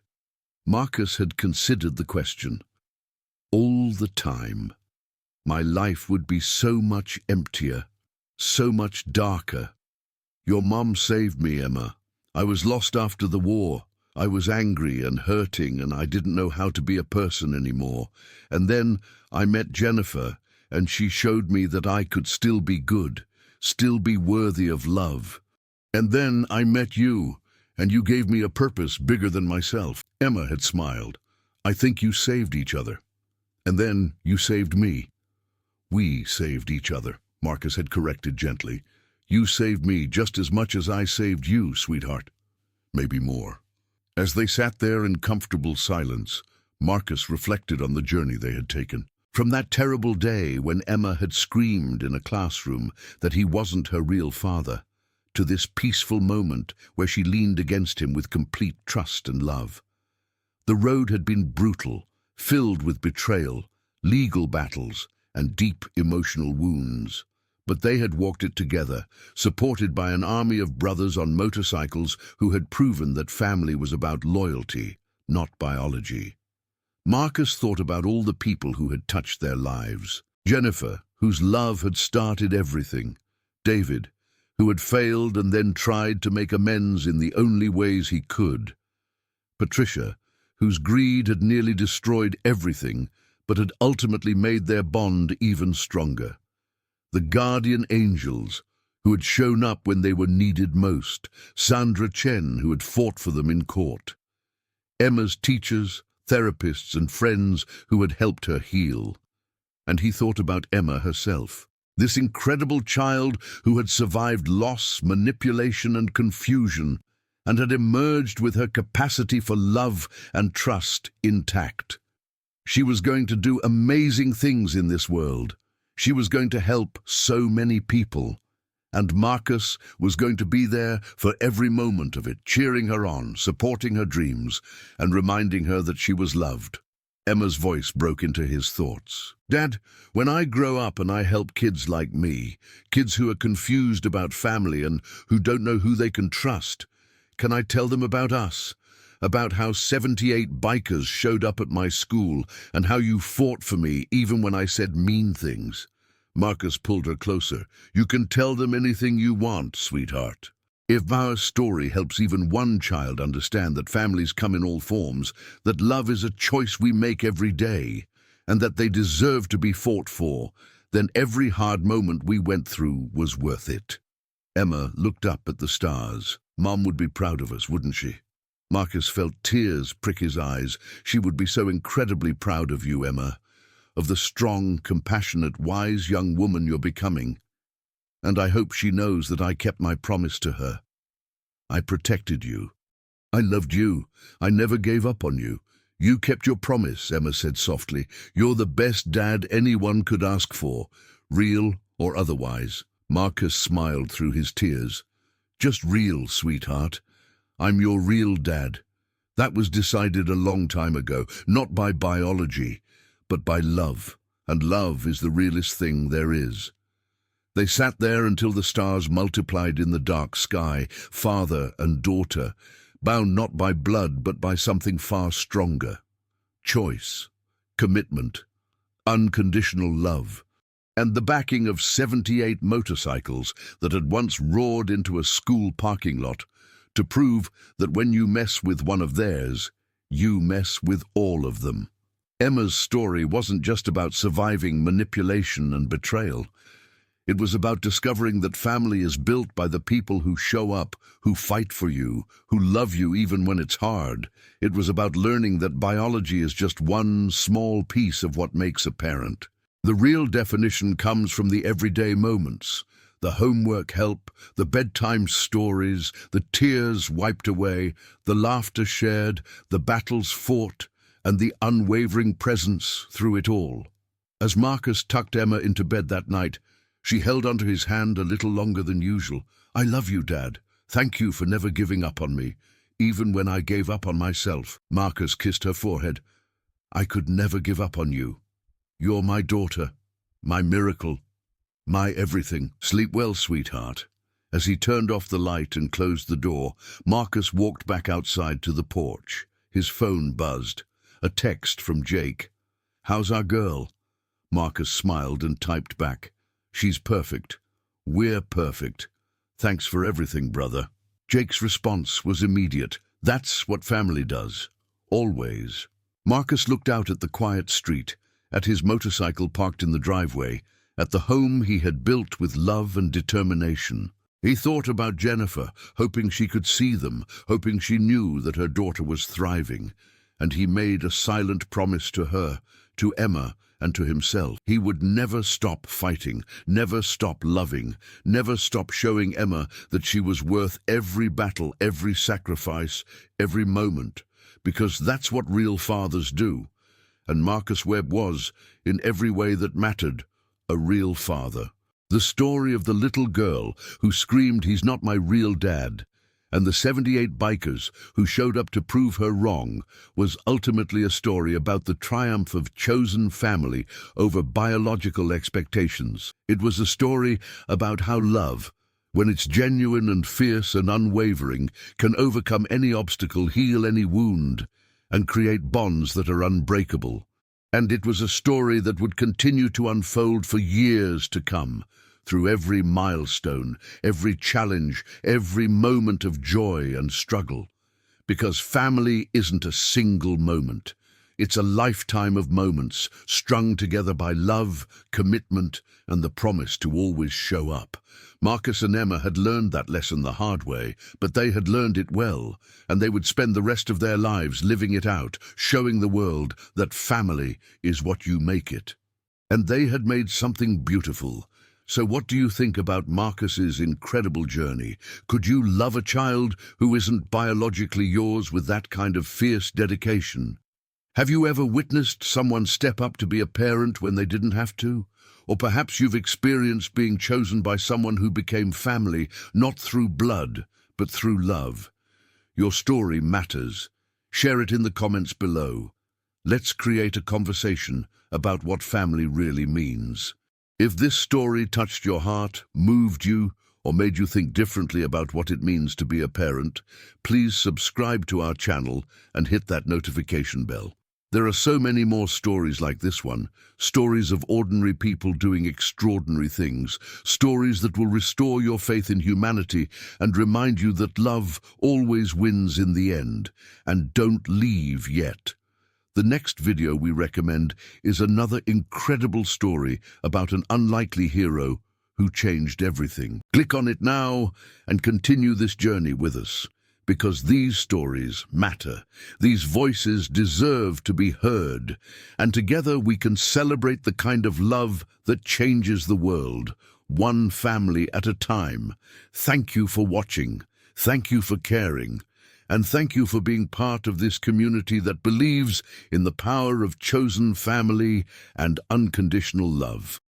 Marcus had considered the question. "All the time. My life would be so much emptier, so much darker. Your mom saved me, Emma. I was lost after the war. I was angry and hurting, and I didn't know how to be a person anymore. And then I met Jennifer, and she showed me that I could still be good, still be worthy of love. And then I met you, and you gave me a purpose bigger than myself." Emma had smiled. "I think you saved each other. And then you saved me." "We saved each other," Marcus had corrected gently. "You saved me just as much as I saved you, sweetheart. Maybe more." As they sat there in comfortable silence, Marcus reflected on the journey they had taken. From that terrible day when Emma had screamed in a classroom that he wasn't her real father, to this peaceful moment where she leaned against him with complete trust and love. The road had been brutal, filled with betrayal, legal battles, and deep emotional wounds. But they had walked it together, supported by an army of brothers on motorcycles who had proven that family was about loyalty, not biology. Marcus thought about all the people who had touched their lives. Jennifer, whose love had started everything. David, who had failed and then tried to make amends in the only ways he could. Patricia, whose greed had nearly destroyed everything, but had ultimately made their bond even stronger. The guardian angels, who had shown up when they were needed most. Sandra Chen, who had fought for them in court. Emma's teachers, therapists, and friends who had helped her heal. And he thought about Emma herself, this incredible child who had survived loss, manipulation, and confusion, and had emerged with her capacity for love and trust intact. She was going to do amazing things in this world. She was going to help so many people. And Marcus was going to be there for every moment of it, cheering her on, supporting her dreams, and reminding her that she was loved. Emma's voice broke into his thoughts. "Dad, when I grow up and I help kids like me, kids who are confused about family and who don't know who they can trust, can I tell them about us? About how 78 bikers showed up at my school and how you fought for me even when I said mean things?" Marcus pulled her closer. "You can tell them anything you want, sweetheart. If our story helps even one child understand that families come in all forms, that love is a choice we make every day, and that they deserve to be fought for, then every hard moment we went through was worth it." Emma looked up at the stars. "Mom would be proud of us, wouldn't she?" Marcus felt tears prick his eyes. "She would be so incredibly proud of you, Emma, of the strong, compassionate, wise young woman you're becoming. And I hope she knows that I kept my promise to her. I protected you. I loved you. I never gave up on you. You kept your promise," Emma said softly. "You're the best dad anyone could ask for, real or otherwise." Marcus smiled through his tears. "Just real, sweetheart. I'm your real dad. That was decided a long time ago, not by biology, but by love, and love is the realest thing there is." They sat there until the stars multiplied in the dark sky, father and daughter, bound not by blood but by something far stronger. Choice, commitment, unconditional love, and the backing of 78 motorcycles that had once roared into a school parking lot to prove that when you mess with one of theirs, you mess with all of them. Emma's story wasn't just about surviving manipulation and betrayal. It was about discovering that family is built by the people who show up, who fight for you, who love you even when it's hard. It was about learning that biology is just one small piece of what makes a parent. The real definition comes from the everyday moments. The homework help, the bedtime stories, the tears wiped away, the laughter shared, the battles fought, and the unwavering presence through it all. As Marcus tucked Emma into bed that night, she held onto his hand a little longer than usual. "I love you, Dad. Thank you for never giving up on me, even when I gave up on myself." Marcus kissed her forehead. "I could never give up on you. You're my daughter, my miracle, my everything. Sleep well, sweetheart. As he turned off the light and closed the door, Marcus walked back outside to the porch. His phone buzzed. A text from Jake. "How's our girl?" Marcus smiled and typed back, "She's perfect. We're perfect. Thanks for everything, brother." Jake's response was immediate. "That's what family does. Always." Marcus looked out at the quiet street, at his motorcycle parked in the driveway, at the home he had built with love and determination. He thought about Jennifer, hoping she could see them, hoping she knew that her daughter was thriving, and he made a silent promise to her, to Emma, and to himself. He would never stop fighting, never stop loving, never stop showing Emma that she was worth every battle, every sacrifice, every moment, because that's what real fathers do. And Marcus Webb was, in every way that mattered, a real father. The story of the little girl who screamed, "He's not my real dad," and the 78 bikers who showed up to prove her wrong was ultimately a story about the triumph of chosen family over biological expectations. It was a story about how love, when it's genuine and fierce and unwavering, can overcome any obstacle, heal any wound, and create bonds that are unbreakable. And it was a story that would continue to unfold for years to come, through every milestone, every challenge, every moment of joy and struggle. Because family isn't a single moment. It's a lifetime of moments strung together by love, commitment, and the promise to always show up. Marcus and Emma had learned that lesson the hard way, but they had learned it well, and they would spend the rest of their lives living it out, showing the world that family is what you make it. And they had made something beautiful. So what do you think about Marcus's incredible journey? Could you love a child who isn't biologically yours with that kind of fierce dedication? Have you ever witnessed someone step up to be a parent when they didn't have to? Or perhaps you've experienced being chosen by someone who became family, not through blood, but through love. Your story matters. Share it in the comments below. Let's create a conversation about what family really means. If this story touched your heart, moved you, or made you think differently about what it means to be a parent, please subscribe to our channel and hit that notification bell. There are so many more stories like this one, stories of ordinary people doing extraordinary things, stories that will restore your faith in humanity and remind you that love always wins in the end. And don't leave yet. The next video we recommend is another incredible story about an unlikely hero who changed everything. Click on it now and continue this journey with us, because these stories matter. These voices deserve to be heard, and together we can celebrate the kind of love that changes the world, one family at a time. Thank you for watching. Thank you for caring. And thank you for being part of this community that believes in the power of chosen family and unconditional love.